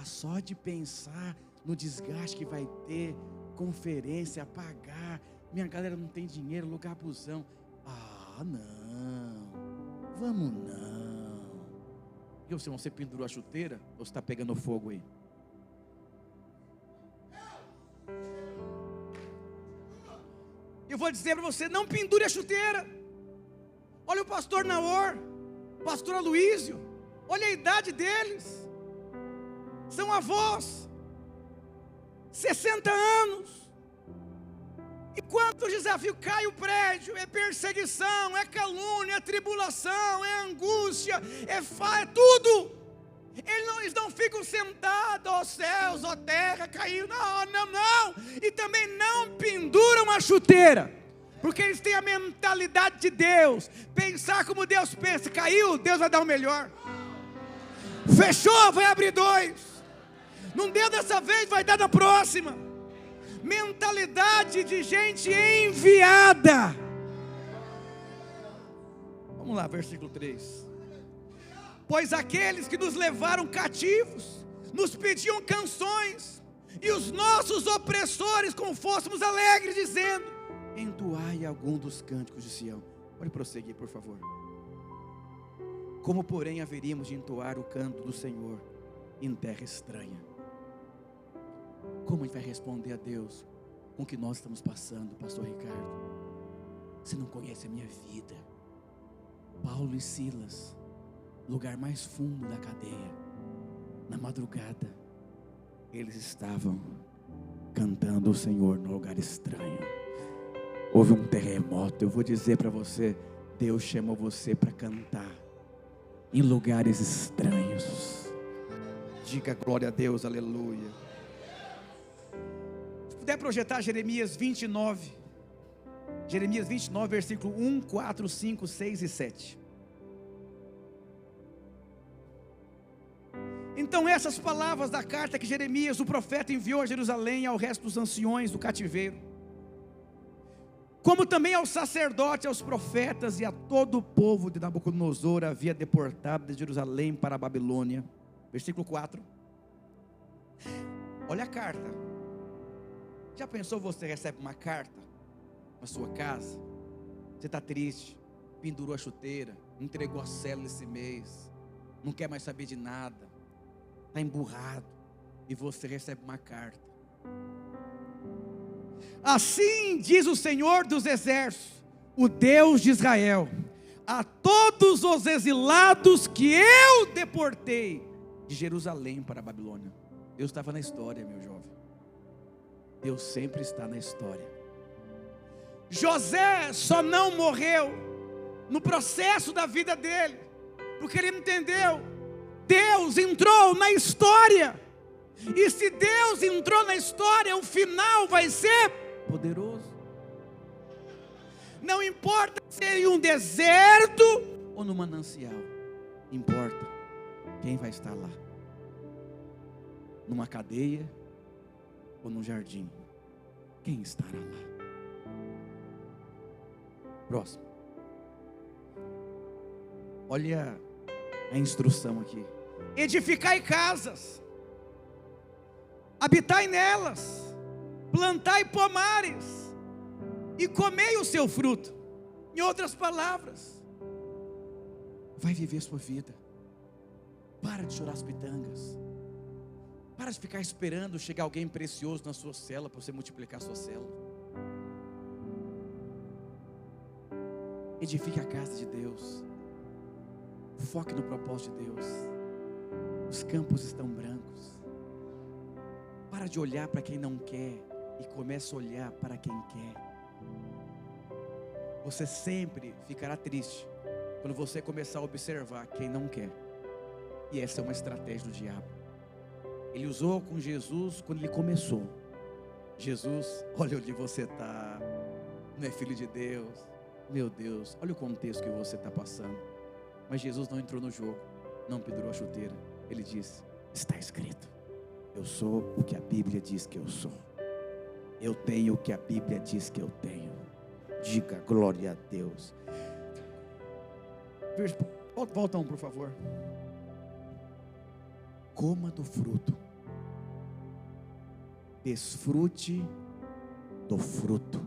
Speaker 1: Só de pensar no desgaste que vai ter, conferência, pagar, minha galera não tem dinheiro, lugar busão. Não, vamos não. E você pendurou a chuteira, ou você está pegando fogo aí? Eu vou dizer para você: não pendure a chuteira. Olha o pastor Naor, pastor Aloísio, olha a idade deles, são avós, 60 anos, e Quanto desafio, cai o prédio, é perseguição, é calúnia, é tribulação, é angústia, é tudo. Eles não ficam sentados, ó céus, ó terra, caiu, não. E também não penduram a chuteira, porque eles têm a mentalidade de Deus, pensar como Deus pensa. Caiu, Deus vai dar o melhor. Fechou, vai abrir 2. Não deu dessa vez, vai dar na próxima. Mentalidade de gente enviada. Vamos lá, versículo 3. Pois aqueles que nos levaram cativos nos pediam canções, e os nossos opressores como fôssemos alegres, dizendo: entoai algum dos cânticos de Sião. Pode prosseguir, por favor. Como porém haveríamos de entoar o canto do Senhor em terra estranha? Como a gente vai responder a Deus com o que nós estamos passando, pastor Ricardo? Você não conhece a minha vida. Paulo e Silas, lugar mais fundo da cadeia, na madrugada, eles estavam cantando o Senhor no lugar estranho. Houve um terremoto. Eu vou dizer para você, Deus chamou você para cantar em lugares estranhos. Diga glória a Deus, aleluia. Se puder projetar Jeremias 29, versículo 1, 4, 5, 6 e 7. Então essas palavras da carta que Jeremias, o profeta, enviou a Jerusalém e ao resto dos anciões do cativeiro, como também aos sacerdotes, aos profetas e a todo o povo de Nabucodonosor havia deportado de Jerusalém para a Babilônia. Versículo 4. Olha a carta. Já pensou, você recebe uma carta na sua casa? Você está triste, pendurou a chuteira, entregou a célula esse mês, não quer mais saber de nada, está emburrado, e você recebe uma carta. Assim diz o Senhor dos Exércitos, o Deus de Israel, a todos os exilados que eu deportei de Jerusalém para a Babilônia. Deus estava na história, meu jovem. Deus sempre está na história. José só não morreu no processo da vida dele, porque ele entendeu, Deus entrou na história, e se Deus entrou na história, o final vai ser poderoso. Não importa se é em um deserto ou no manancial, importa quem vai estar lá, numa cadeia ou no jardim, quem estará lá. Próximo. Olha a instrução aqui: edificai casas, habitai nelas, plantai pomares e comei o seu fruto. Em outras palavras, vai viver sua vida. Para de chorar as pitangas. Para de ficar esperando chegar alguém precioso na sua célula para você multiplicar a sua célula. Edifique a casa de Deus. Foque no propósito de Deus. Os campos estão brancos. Para de olhar para quem não quer e comece a olhar para quem quer. Você sempre ficará triste quando você começar a observar quem não quer. E essa é uma estratégia do diabo. Ele usou com Jesus quando ele começou. Jesus, olha onde você está, não é filho de Deus, meu Deus, olha o contexto que você está passando. Mas Jesus não entrou no jogo, não pendurou a chuteira. Ele disse: está escrito, eu sou o que a Bíblia diz que eu sou, eu tenho o que a Bíblia diz que eu tenho. Diga glória a Deus. Volta por favor. Coma do fruto, desfrute do fruto.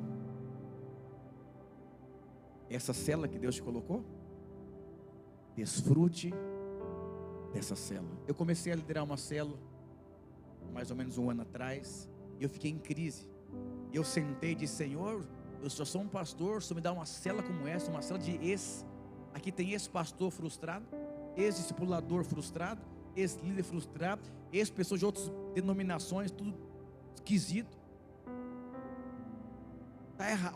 Speaker 1: Essa célula que Deus te colocou, desfrute dessa célula. Eu comecei a liderar uma célula mais ou menos 1 ano atrás, e eu fiquei em crise. Eu sentei e disse: Senhor, eu só sou um pastor, se me dá uma célula como essa, uma célula de aqui tem esse pastor frustrado, esse discipulador frustrado, esse líder frustrado, esse pessoas de outras denominações, tudo esquisito. Está errado.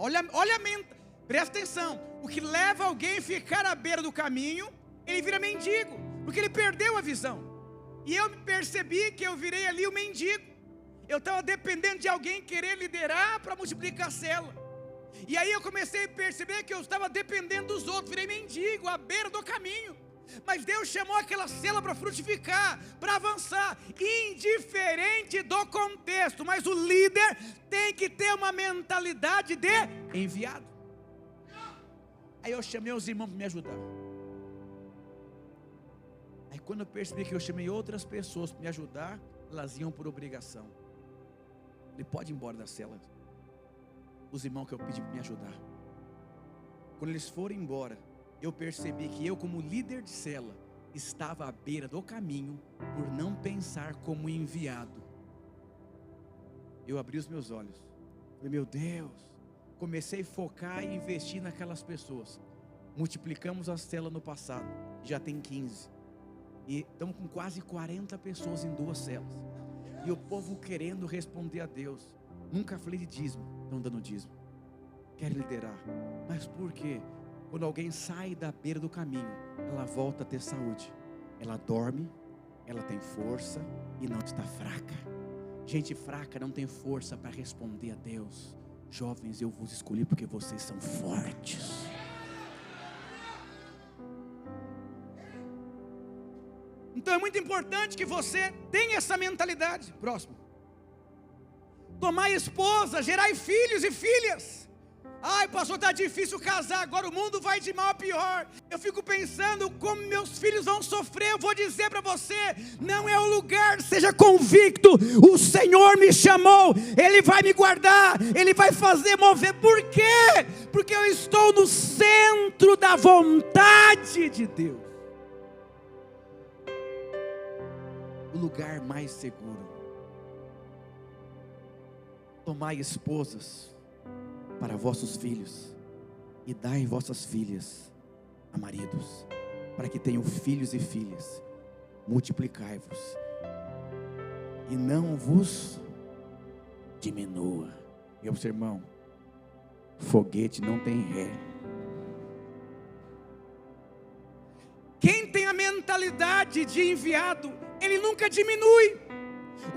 Speaker 1: Presta atenção. O que leva alguém a ficar à beira do caminho, ele vira mendigo, porque ele perdeu a visão. E eu percebi que eu virei ali o mendigo. Eu estava dependendo de alguém querer liderar para multiplicar a célula. E aí eu comecei a perceber que eu estava dependendo dos outros, virei mendigo à beira do caminho. Mas Deus chamou aquela célula para frutificar, para avançar, indiferente do contexto. Mas o líder tem que ter uma mentalidade de enviado. Aí eu chamei os irmãos para me ajudar. Aí quando eu percebi que eu chamei outras pessoas para me ajudar, elas iam por obrigação. Ele pode ir embora da célula. Os irmãos que eu pedi para me ajudar. Quando eles foram embora, eu percebi que eu, como líder de célula, estava à beira do caminho por não pensar como enviado. Eu abri os meus olhos. Falei, meu Deus. Comecei a focar e investir naquelas pessoas. Multiplicamos a célula no passado. Já tem 15. E estamos com quase 40 pessoas em 2 células. E o povo querendo responder a Deus. Nunca falei de dízimo. Estão dando dízimo. Quero liderar. Mas por quê? Quando alguém sai da beira do caminho, ela volta a ter saúde. Ela dorme, ela tem força e não está fraca. Gente fraca não tem força para responder a Deus. Jovens, eu vos escolhi porque vocês são fortes. Então é muito importante que você tenha essa mentalidade. Próximo. Tomar esposa, gerar filhos e filhas. Ai, pastor, está difícil casar, agora o mundo vai de mal a pior. Eu fico pensando como meus filhos vão sofrer. Eu vou dizer para você, não é o lugar, seja convicto. O Senhor me chamou, Ele vai me guardar, Ele vai fazer mover. Por quê? Porque eu estou no centro da vontade de Deus. O lugar mais seguro. Tomai esposas para vossos filhos, e dai vossas filhas a maridos, para que tenham filhos e filhas. Multiplicai-vos, e não vos diminua. Meu irmão, foguete não tem ré. Quem tem a mentalidade de enviado, ele nunca diminui.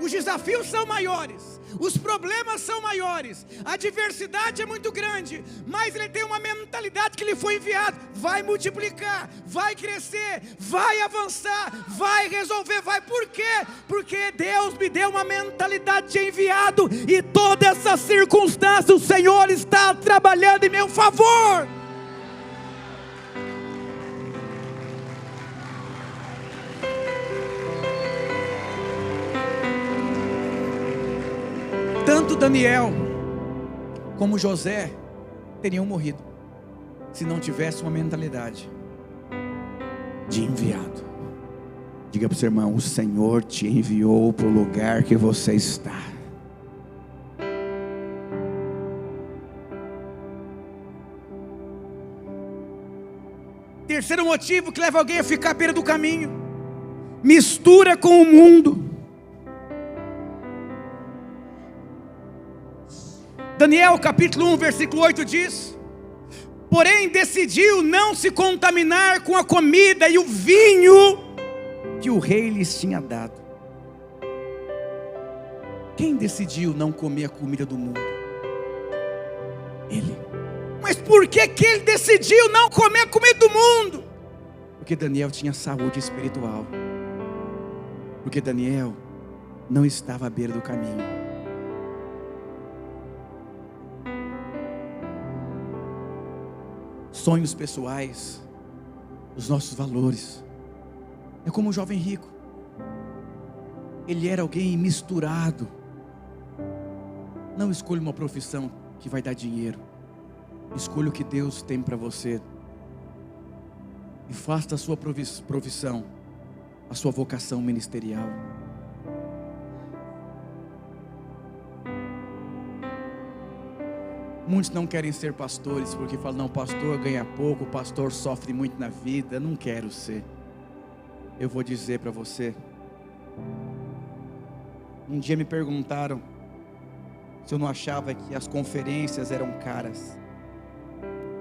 Speaker 1: Os desafios são maiores, os problemas são maiores, a adversidade é muito grande, mas ele tem uma mentalidade que ele foi enviado, vai multiplicar, vai crescer, vai avançar, vai resolver, vai. Por quê? Porque Deus me deu uma mentalidade de enviado, e toda essa circunstância o Senhor está trabalhando em meu favor. Tanto Daniel como José teriam morrido se não tivesse uma mentalidade de enviado. Diga para o seu irmão, o Senhor te enviou para o lugar que você está. Terceiro motivo que leva alguém a ficar à beira do caminho: mistura com o mundo. Daniel capítulo 1 versículo 8 diz: porém decidiu não se contaminar com a comida e o vinho que o rei lhes tinha dado. Quem decidiu não comer a comida do mundo? Ele. Mas por que ele decidiu não comer a comida do mundo? Porque Daniel tinha saúde espiritual. Porque Daniel não estava à beira do caminho. Sonhos pessoais, os nossos valores. É como o jovem rico. Ele era alguém misturado. Não escolha uma profissão que vai dar dinheiro. Escolha o que Deus tem para você. E faça da sua profissão a sua vocação ministerial. Muitos não querem ser pastores porque falam, não, pastor ganha pouco, o pastor sofre muito na vida. Não quero ser. Eu vou dizer para você. Um dia me perguntaram se eu não achava que as conferências eram caras.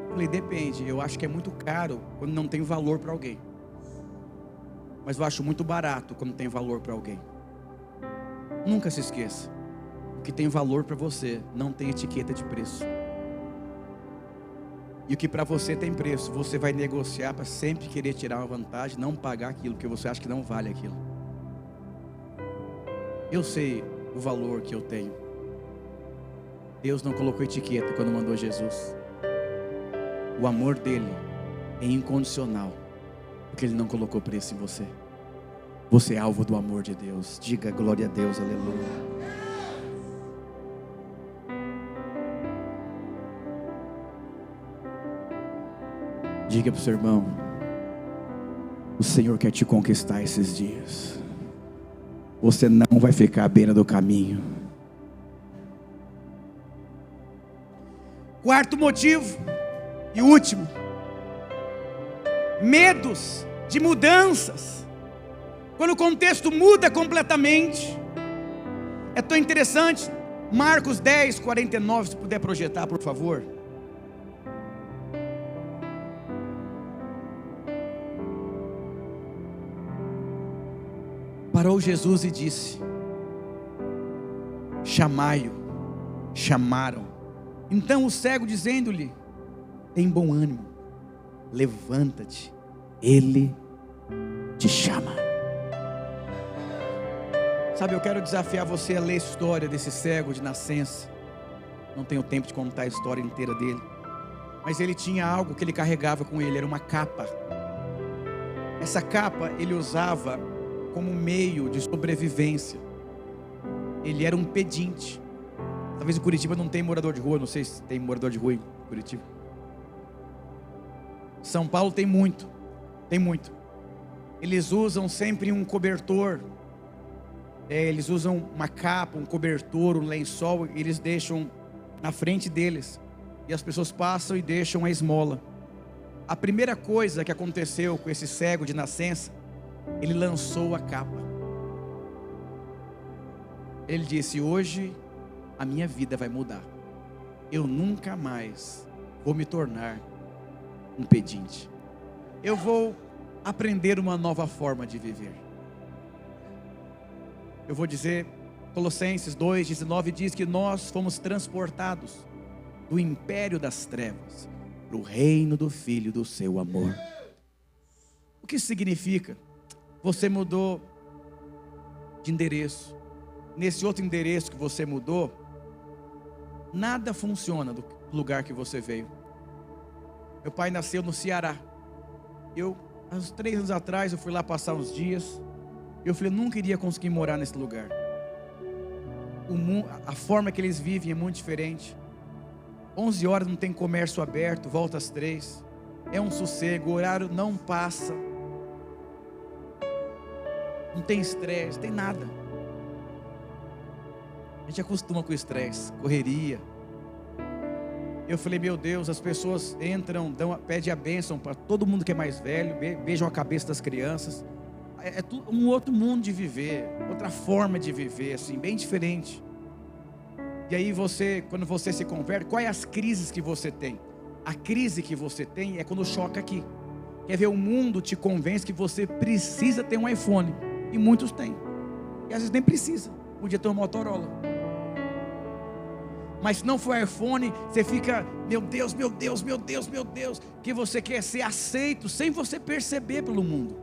Speaker 1: Eu falei, depende, eu acho que é muito caro quando não tem valor para alguém, mas eu acho muito barato quando tem valor para alguém. Nunca se esqueça, o que tem valor para você não tem etiqueta de preço, e o que para você tem preço, você vai negociar para sempre querer tirar uma vantagem, não pagar aquilo que você acha que não vale aquilo. Eu sei o valor que eu tenho. Deus não colocou etiqueta quando mandou Jesus. O amor dele é incondicional, porque ele não colocou preço em você. Você é alvo do amor de Deus. Diga glória a Deus, aleluia. Diga para o seu irmão: o Senhor quer te conquistar esses dias. Você não vai ficar à beira do caminho. Quarto motivo e último: medos de mudanças. Quando o contexto muda completamente. É tão interessante. Marcos 10, 49, se puder projetar, por favor. Parou Jesus e disse: chamai-o. Chamaram. Então o cego, dizendo-lhe: tem bom ânimo, levanta-te, ele te chama. Sabe, eu quero desafiar você a ler a história desse cego de nascença. Não tenho tempo de contar a história inteira dele, mas ele tinha algo que ele carregava com ele, era uma capa. Essa capa ele usava como meio de sobrevivência. Ele era um pedinte. Talvez em Curitiba não tenha morador de rua, não sei se tem morador de rua em Curitiba. São Paulo tem muito. Eles usam sempre um cobertor. Eles usam uma capa, um cobertor, um lençol, e eles deixam na frente deles. E as pessoas passam e deixam a esmola. A primeira coisa que aconteceu com esse cego de nascença, ele lançou a capa. Ele disse: hoje a minha vida vai mudar. Eu nunca mais vou me tornar um pedinte. Eu vou aprender uma nova forma de viver. Eu vou dizer, Colossenses 2:19 diz que nós fomos transportados do império das trevas para o reino do Filho do seu amor. O que isso significa? Você mudou de endereço. Nesse outro endereço que você mudou, nada funciona do lugar que você veio. Meu pai nasceu no Ceará. Há uns 3 anos atrás, eu fui lá passar uns dias. Eu falei, eu nunca iria conseguir morar nesse lugar. A forma que eles vivem é muito diferente. 11 horas não tem comércio aberto, volta às 3. É um sossego, o horário não passa. Não tem estresse, não tem nada. A gente acostuma com o estresse, correria. Eu falei, meu Deus, as pessoas entram, pedem a bênção para todo mundo que é mais velho, beijam a cabeça das crianças. É um outro mundo de viver, outra forma de viver, assim, bem diferente. E aí quando você se converte, quais as crises que você tem? A crise que você tem é quando choca aqui. Quer ver, o mundo te convence que você precisa ter um iPhone, e muitos têm, e às vezes nem precisa, podia ter um Motorola. Mas se não for iPhone, você fica, meu Deus, que você quer ser aceito, sem você perceber pelo mundo.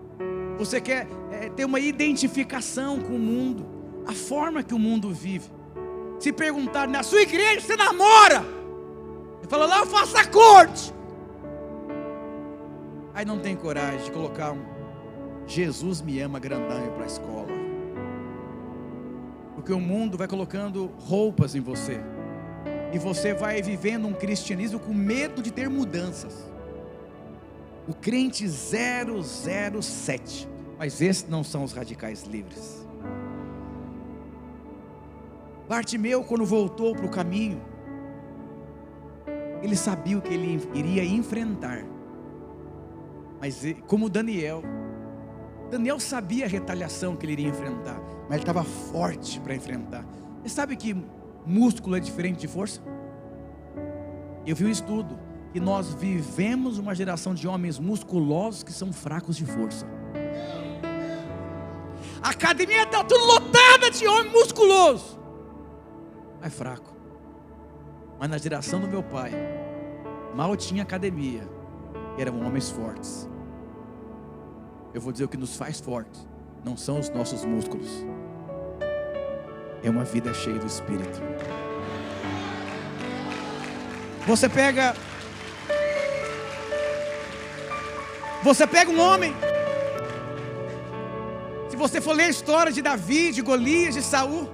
Speaker 1: Você quer ter uma identificação com o mundo, a forma que o mundo vive. Se perguntar, na sua igreja você namora? Ele fala, lá eu faço a corte. Aí não tem coragem de colocar Jesus me ama grandão para a escola. Porque o mundo vai colocando roupas em você. E você vai vivendo um cristianismo com medo de ter mudanças. O crente 007. Mas esses não são os radicais livres. Bartimeu, quando voltou para o caminho, ele sabia o que ele iria enfrentar. Mas como Daniel sabia a retaliação que ele iria enfrentar, mas ele estava forte para enfrentar. Você sabe que músculo é diferente de força? Eu vi um estudo que nós vivemos uma geração de homens musculosos que são fracos de força. A academia está tudo lotada de homem musculoso, mas fraco. Mas na geração do meu pai, mal tinha academia, eram homens fortes. Eu vou dizer, o que nos faz fortes não são os nossos músculos, é uma vida cheia do Espírito. Você pega um homem, se você for ler a história de Davi, de Golias, de Saul,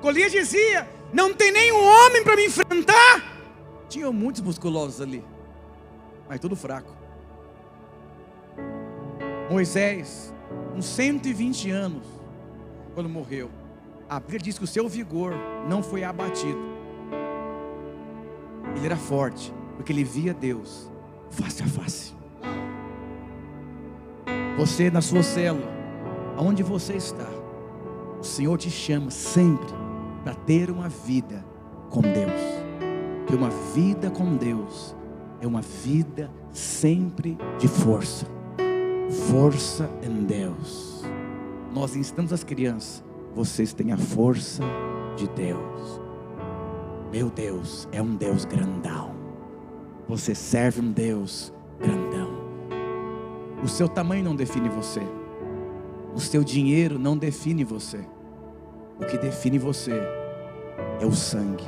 Speaker 1: Golias dizia: não tem nenhum homem para me enfrentar. Tinham muitos musculosos ali, mas tudo fraco. Moisés, com 120 anos, quando morreu, a Bíblia diz que o seu vigor não foi abatido. Ele era forte, porque ele via Deus face a face. Você, na sua célula, aonde você está, o Senhor te chama sempre para ter uma vida com Deus. Porque uma vida com Deus é uma vida sempre de força. Força em Deus. Nós ensinamos as crianças: vocês têm a força de Deus. Meu Deus é um Deus grandão. Você serve um Deus grandão. O seu tamanho não define você. O seu dinheiro não define você. O que define você é o sangue.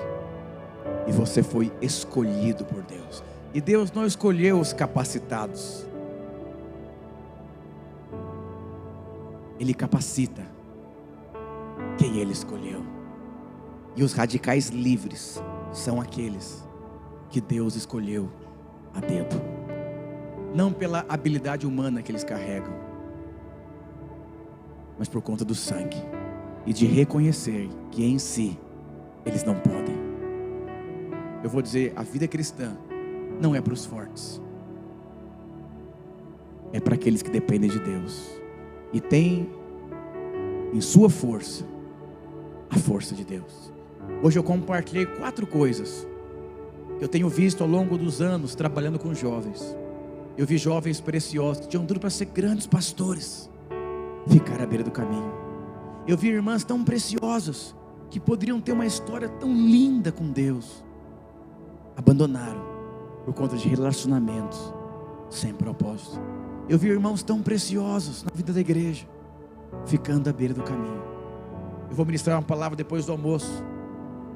Speaker 1: E você foi escolhido por Deus. E Deus não escolheu os capacitados. Ele capacita quem Ele escolheu. E os radicais livres são aqueles que Deus escolheu a dedo, não pela habilidade humana que eles carregam, mas por conta do sangue e de reconhecer que em si eles não podem. Eu vou dizer, a vida cristã não é para os fortes, é para aqueles que dependem de Deus e têm em sua força a força de Deus. Hoje eu compartilhei 4 coisas que eu tenho visto ao longo dos anos trabalhando com jovens. Eu vi jovens preciosos que tinham tudo para ser grandes pastores, ficar à beira do caminho. Eu vi irmãs tão preciosas que poderiam ter uma história tão linda com Deus, abandonaram por conta de relacionamentos sem propósito. Eu vi irmãos tão preciosos na vida da igreja ficando à beira do caminho. Eu vou ministrar uma palavra depois do almoço,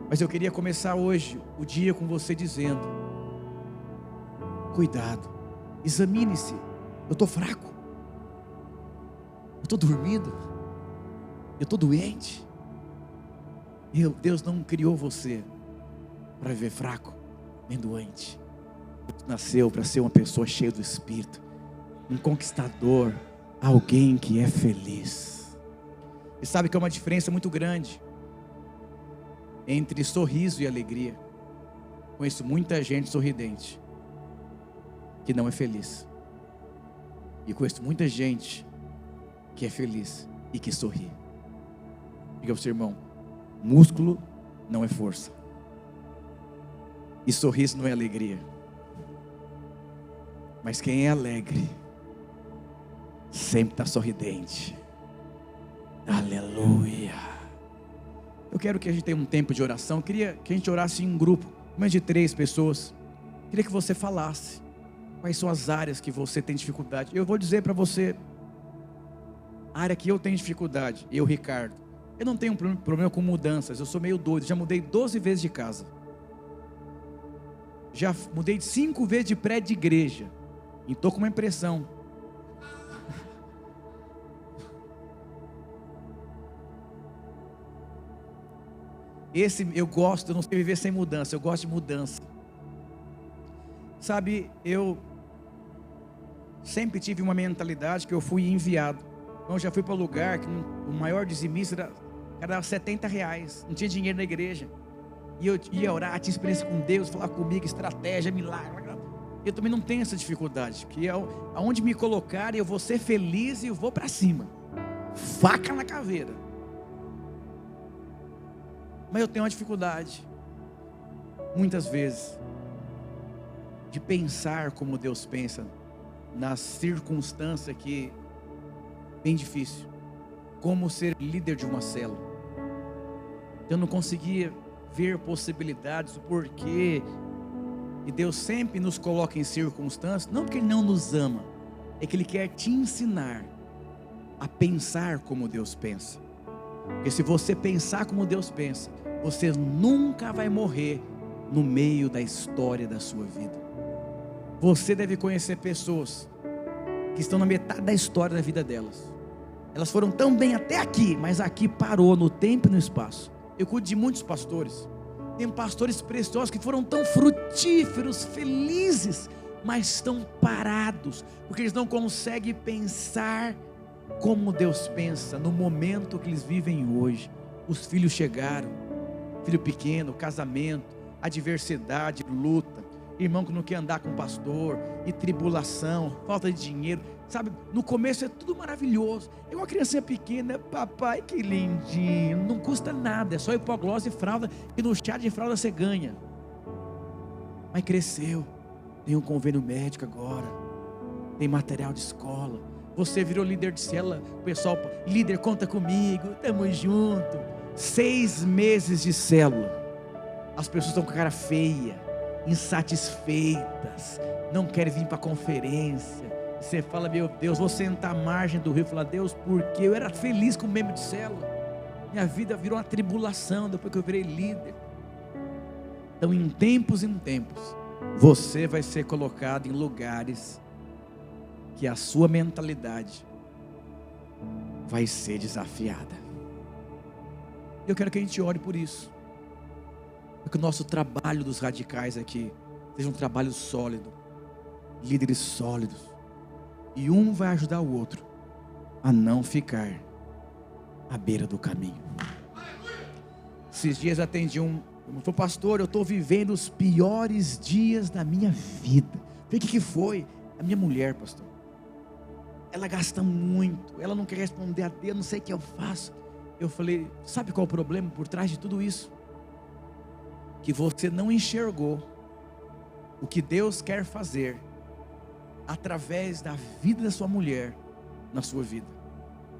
Speaker 1: mas eu queria começar hoje o dia com você dizendo: cuidado, examine-se. Eu estou fraco, eu estou dormindo, eu estou doente. Deus não criou você para viver fraco nem doente. Deus nasceu para ser uma pessoa cheia do Espírito, um conquistador, alguém que é feliz. E sabe que é uma diferença muito grande entre sorriso e alegria. Conheço muita gente sorridente que não é feliz, e conheço muita gente que é feliz e que sorri. Diga para o seu irmão: músculo não é força, e sorriso não é alegria. Mas quem é alegre sempre está sorridente. Aleluia. Eu quero que a gente tenha um tempo de oração. Eu queria que a gente orasse em um grupo, mais de 3 pessoas. Eu queria que você falasse quais são as áreas que você tem dificuldade. Eu vou dizer para você a área que eu tenho dificuldade. Eu, Ricardo, eu não tenho problema com mudanças. Eu sou meio doido. Já mudei 12 vezes de casa. Já mudei 5 vezes de prédio de igreja. E estou com uma impressão. Esse eu gosto, eu não sei viver sem mudança. Eu gosto de mudança. Sabe, eu sempre tive uma mentalidade que eu fui enviado. Então eu já fui para lugar que o maior dizimista era R$70. Não tinha dinheiro na igreja. E eu ia orar, tinha experiência com Deus, falar comigo, estratégia, milagre. Eu também não tenho essa dificuldade, que é aonde me colocarem, eu vou ser feliz e eu vou para cima. Faca na caveira. Mas eu tenho uma dificuldade, muitas vezes, de pensar como Deus pensa, nas circunstâncias que é bem difícil. Como ser líder de uma célula. Eu não conseguia ver possibilidades, o porquê. E Deus sempre nos coloca em circunstâncias, não porque Ele não nos ama, é que Ele quer te ensinar a pensar como Deus pensa. Porque se você pensar como Deus pensa, você nunca vai morrer no meio da história da sua vida. Você deve conhecer pessoas que estão na metade da história da vida delas. Elas foram tão bem até aqui, mas aqui parou no tempo e no espaço. Eu cuido de muitos pastores. Tem pastores preciosos que foram tão frutíferos, felizes, mas estão parados, porque eles não conseguem pensar como Deus pensa, no momento que eles vivem hoje. Os filhos chegaram, filho pequeno, casamento, adversidade, luta, irmão que não quer andar com pastor, e tribulação, falta de dinheiro, sabe, no começo é tudo maravilhoso, é uma criancinha pequena, papai que lindinho, não custa nada, é só hipoglose e fralda, e no chá de fralda você ganha, mas cresceu, tem um convênio médico agora, tem material de escola, você virou líder de célula, o pessoal, líder, conta comigo, estamos junto. 6 meses de célula, as pessoas estão com a cara feia, insatisfeitas, não querem vir para a conferência. Você fala, meu Deus, vou sentar à margem do rio e falar, Deus, porque eu era feliz como membro de célula, minha vida virou uma tribulação depois que eu virei líder. Então, em tempos, você vai ser colocado em lugares que a sua mentalidade vai ser desafiada. Eu quero que a gente ore por isso, para que o nosso trabalho dos radicais aqui seja um trabalho sólido, líderes sólidos, e um vai ajudar o outro a não ficar à beira do caminho. Esses dias eu atendi eu falei, pastor, eu estou vivendo os piores dias da minha vida. Eu falei, o que foi? A minha mulher, pastor, ela gasta muito, ela não quer responder a Deus, não sei o que eu faço. Eu falei, sabe qual é o problema por trás de tudo isso? Que você não enxergou o que Deus quer fazer através da vida da sua mulher na sua vida,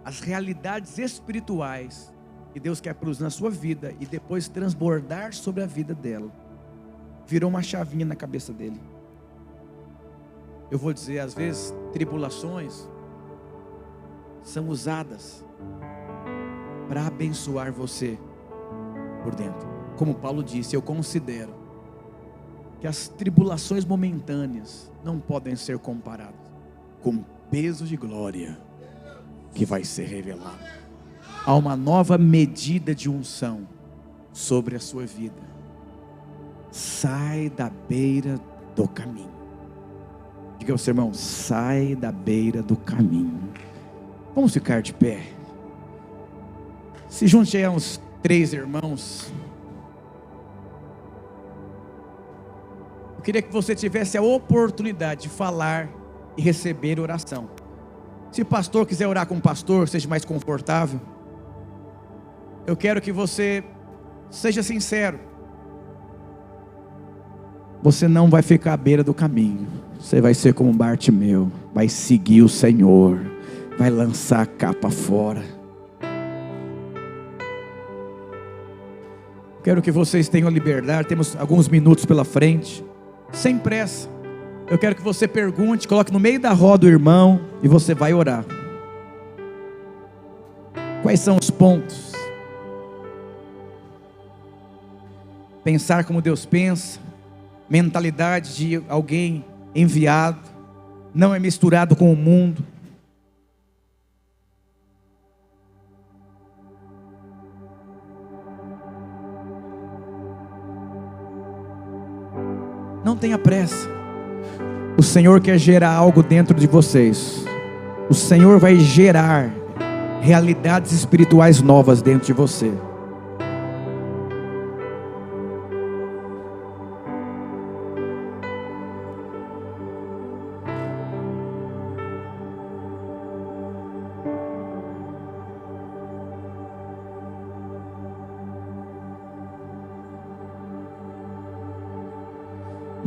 Speaker 1: as realidades espirituais que Deus quer produzir na sua vida e depois transbordar sobre a vida dela. Virou uma chavinha na cabeça dele. Eu vou dizer, às vezes tribulações são usadas para abençoar você por dentro. Como Paulo disse, eu considero que as tribulações momentâneas não podem ser comparadas com o peso de glória que vai ser revelado. Há uma nova medida de unção sobre a sua vida. Sai da beira do caminho. Diga ao seu irmão, sai da beira do caminho. Vamos ficar de pé. Se junte aí a uns 3 irmãos. Eu queria que você tivesse a oportunidade de falar e receber oração. Se o pastor quiser orar com o pastor, seja mais confortável. Eu quero que você seja sincero. Você não vai ficar à beira do caminho. Você vai ser como Bartimeu, vai seguir o Senhor, vai lançar a capa fora. Quero que vocês tenham liberdade, temos alguns minutos pela frente, sem pressa. Eu quero que você pergunte, coloque no meio da roda o irmão e você vai orar. Quais são os pontos? Pensar como Deus pensa, mentalidade de alguém enviado, não é misturado com o mundo. Não tenha pressa. O Senhor quer gerar algo dentro de vocês. O Senhor vai gerar realidades espirituais novas dentro de você.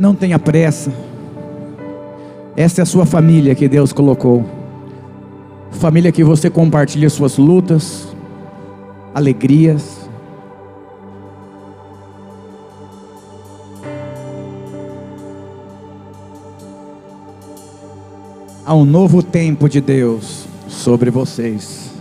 Speaker 1: Não tenha pressa. Essa é a sua família que Deus colocou. Família que você compartilha suas lutas, alegrias. Há um novo tempo de Deus sobre vocês.